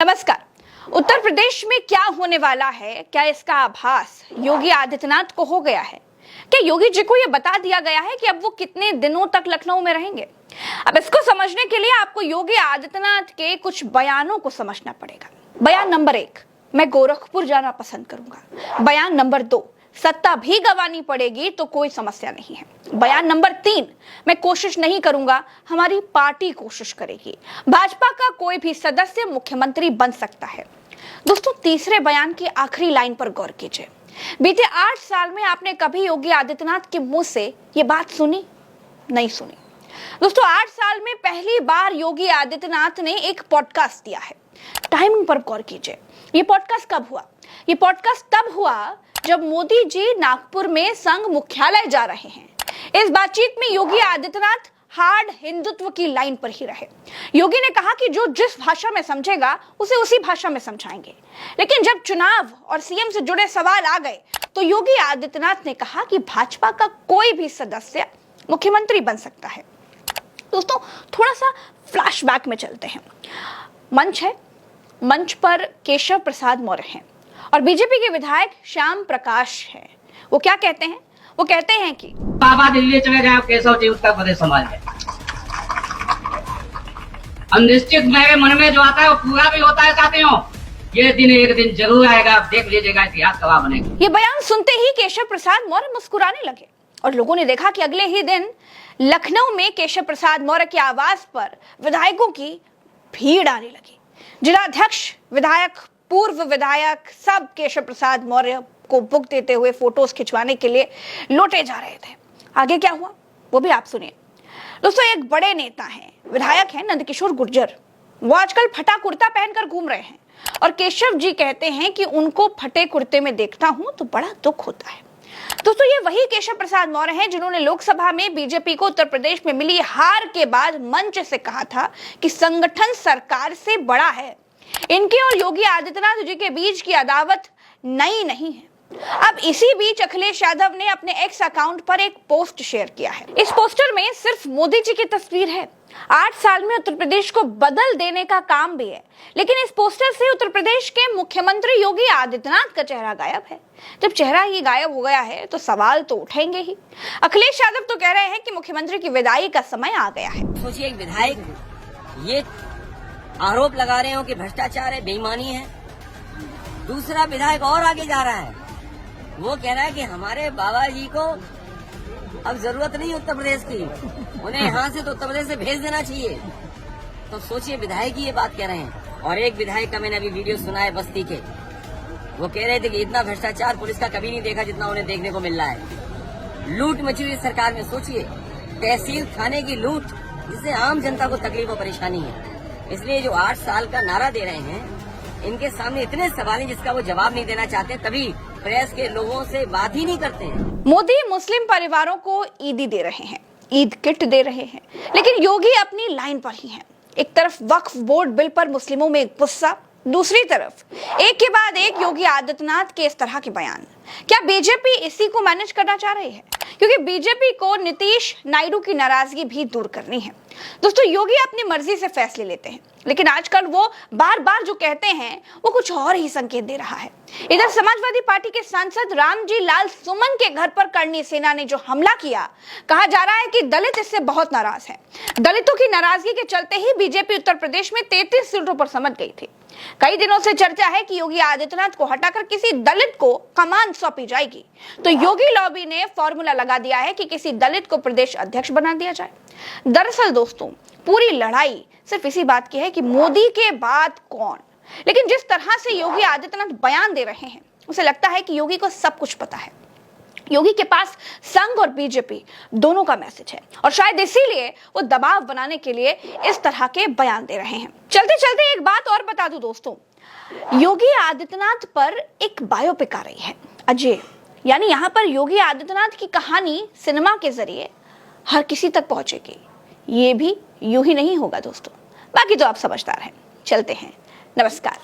नमस्कार। उत्तर प्रदेश में क्या होने वाला है, क्या इसका आभास योगी आदित्यनाथ को हो गया है? क्या योगी जी को यह बता दिया गया है कि अब वो कितने दिनों तक लखनऊ में रहेंगे? अब इसको समझने के लिए आपको योगी आदित्यनाथ के कुछ बयानों को समझना पड़ेगा। बयान नंबर 1, मैं गोरखपुर जाना पसंद करूंगा। बयान नंबर 2, सत्ता भी गंवानी पड़ेगी तो कोई समस्या नहीं है। बयान नंबर 3, मैं कोशिश नहीं करूंगा, हमारी पार्टी कोशिश करेगी। भाजपा का कोई भी सदस्य मुख्यमंत्री बन सकता है। दोस्तों, तीसरे बयान की आखिरी लाइन पर गौर कीजिए। बीते 8 साल में आपने कभी योगी आदित्यनाथ के मुंह से ये बात सुनी? नहीं सुनी। दोस्तों, 8 साल में पहली बार योगी आदित्यनाथ ने एक पॉडकास्ट दिया है। टाइमिंग पर गौर कीजिए। ये पॉडकास्ट कब हुआ? ये पॉडकास्ट तब हुआ जब मोदी जी नागपुर में संघ मुख्यालय जा रहे हैं। इस बातचीत में योगी आदित्यनाथ हार्ड हिंदुत्व की लाइन पर ही रहे। योगी ने कहा कि जो जिस भाषा में समझेगा उसे उसी भाषा में समझाएंगे। लेकिन जब चुनाव और सीएम से जुड़े सवाल आ गए तो योगी आदित्यनाथ ने कहा कि भाजपा का कोई भी सदस्य मुख्यमंत्री बन सकता है। दोस्तों, थोड़ा सा फ्लैशबैक में चलते हैं। मंच है, मंच पर केशव प्रसाद मौर्य हैं और बीजेपी के विधायक श्याम प्रकाश हैं। वो क्या कहते हैं? वो कहते हैं कि बाबा दिल्ली चले जाए, केशव जी उत्तर प्रदेश संभाल जाए। अनिश्चित मेरे मन में जो आता है वो पूरा भी होता है साथियों। ये दिन एक दिन जरूर आएगा, आप देख लीजिएगा, इतिहास गवाह बनेगा। ये बयान सुनते ही केशव प्रसाद मौर्य मुस्कुराने लगे और लोगों ने देखा कि अगले ही दिन लखनऊ में केशव प्रसाद मौर्य के आवास पर विधायकों की भीड़ आने लगी। जिलाध्यक्ष, विधायक, पूर्व विधायक सब केशव प्रसाद मौर्य को बुक देते हुए फोटोज खिंचवाने के लिए लौटे जा रहे थे। आगे क्या हुआ वो भी आप सुनिए। दोस्तों, एक बड़े नेता हैं, विधायक हैं नंदकिशोर गुर्जर। वो आजकल फटा कुर्ता पहनकर घूम रहे हैं और केशव जी कहते हैं कि उनको फटे कुर्ते में देखता हूं तो बड़ा दुख होता है। दोस्तों, ये वही केशव प्रसाद मौर्य हैं जिन्होंने लोकसभा में बीजेपी को उत्तर प्रदेश में मिली हार के बाद मंच से कहा था कि संगठन सरकार से बड़ा है। इनके और योगी आदित्यनाथ जी के बीच की अदावत नई नहीं है। अब इसी बीच अखिलेश यादव ने अपने एक्स अकाउंट पर एक पोस्ट शेयर किया है। इस पोस्टर में सिर्फ मोदी जी की तस्वीर है। 8 साल में उत्तर प्रदेश को बदल देने का काम भी है, लेकिन इस पोस्टर से उत्तर प्रदेश के मुख्यमंत्री योगी आदित्यनाथ का चेहरा गायब है। जब चेहरा ही गायब हो गया है तो सवाल तो उठेंगे ही। अखिलेश यादव तो कह रहे हैं कि मुख्यमंत्री की विदाई का समय आ गया है। सोचिए, एक विधायक ये आरोप लगा रहे हो कि भ्रष्टाचार है, बेईमानी है। दूसरा विधायक और आगे जा रहा है, वो कह रहा है कि हमारे बाबा जी को अब जरूरत नहीं उत्तर प्रदेश की, उन्हें यहाँ से तो उत्तर प्रदेश से भेज देना चाहिए। तो सोचिए, विधायक ही ये बात कह रहे हैं। और एक विधायक का मैंने अभी वीडियो सुना है बस्ती के, वो कह रहे थे कि इतना भ्रष्टाचार पुलिस का कभी नहीं देखा जितना उन्हें देखने को मिल रहा है। लूट मची हुई सरकार में। सोचिए, तहसील थाने की लूट, जिससे आम जनता को तकलीफ और परेशानी है। इसलिए जो 8 साल का नारा दे रहे हैं, इनके सामने इतने सवाल हैं जिसका वो जवाब नहीं देना चाहते, तभी प्रेस के लोगों से बात ही नहीं करते हैं। मोदी मुस्लिम परिवारों को ईदी दे रहे हैं, ईद किट दे रहे हैं, लेकिन योगी अपनी लाइन पर ही हैं। एक तरफ वक्फ बोर्ड बिल पर मुस्लिमों में गुस्सा, दूसरी तरफ एक के बाद एक योगी आदित्यनाथ के इस तरह के बयान। क्या बीजेपी इसी को मैनेज करना चाह रही है? क्योंकि बीजेपी को नीतीश नायडू की नाराजगी भी दूर करनी है। दोस्तों, योगी अपनी मर्जी से फैसले लेते हैं, लेकिन आजकल वो बार बार जो कहते हैं वो कुछ और ही संकेत दे रहा है। इधर समाजवादी पार्टी के सांसद रामजी लाल सुमन के घर पर करनी सेना ने जो हमला किया, कहा जा रहा है कि दलित इससे बहुत नाराज हैं। दलितों की नाराजगी के चलते ही बीजेपी उत्तर प्रदेश में 33 सीटों पर समझ गई थी। कई दिनों से चर्चा है कि योगी आदित्यनाथ को हटाकर किसी दलित को कमान सौंपी जाएगी। तो योगी लॉबी ने फॉर्मूला लगा दिया है कि किसी दलित को प्रदेश अध्यक्ष बना दिया जाए। दरअसल दोस्तों, पूरी लड़ाई सिर्फ इसी बात की है कि मोदी के बाद कौन। लेकिन जिस तरह से योगी आदित्यनाथ बयान दे रहे हैं, उसे लगता है कि योगी को सब कुछ पता है। योगी के पास संघ और बीजेपी दोनों का मैसेज है और शायद इसीलिए वो दबाव बनाने के लिए इस तरह के बयान दे रहे हैं। चलते चलते एक बात और बता दूं दोस्तों, योगी आदित्यनाथ पर एक बायोपिक आ रही है, अजय। यानी यहाँ पर योगी आदित्यनाथ की कहानी सिनेमा के जरिए हर किसी तक पहुंचेगी। ये भी यूं ही नहीं होगा दोस्तों। बाकी तो आप समझदार हैं। चलते हैं, नमस्कार।